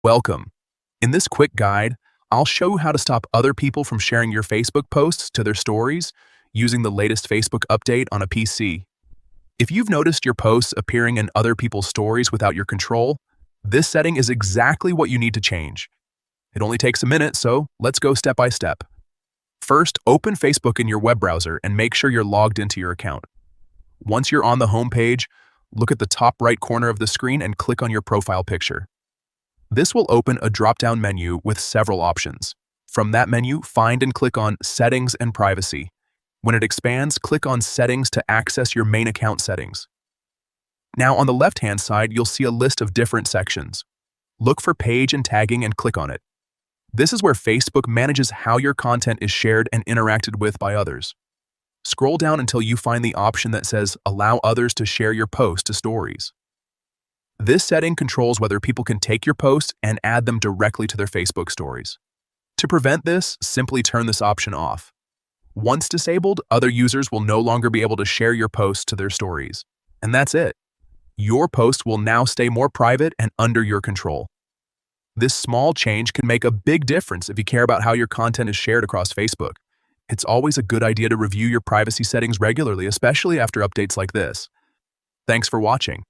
Welcome. In this quick guide, I'll show you how to stop other people from sharing your Facebook posts to their stories using the latest Facebook update on a PC. If you've noticed your posts appearing in other people's stories without your control, this setting is exactly what you need to change. It only takes a minute, so let's go step by step. First, open Facebook in your web browser and make sure you're logged into your account. Once you're on the home page, look at the top right corner of the screen and click on your profile picture. This will open a drop-down menu with several options. From that menu, find and click on Settings and Privacy. When it expands, click on Settings to access your main account settings. Now on the left-hand side, you'll see a list of different sections. Look for Page and Tagging and click on it. This is where Facebook manages how your content is shared and interacted with by others. Scroll down until you find the option that says Allow others to share your post to stories. This setting controls whether people can take your posts and add them directly to their Facebook stories. To prevent this, simply turn this option off. Once disabled, other users will no longer be able to share your posts to their stories. And that's it. Your post will now stay more private and under your control. This small change can make a big difference if you care about how your content is shared across Facebook. It's always a good idea to review your privacy settings regularly, especially after updates like this. Thanks for watching.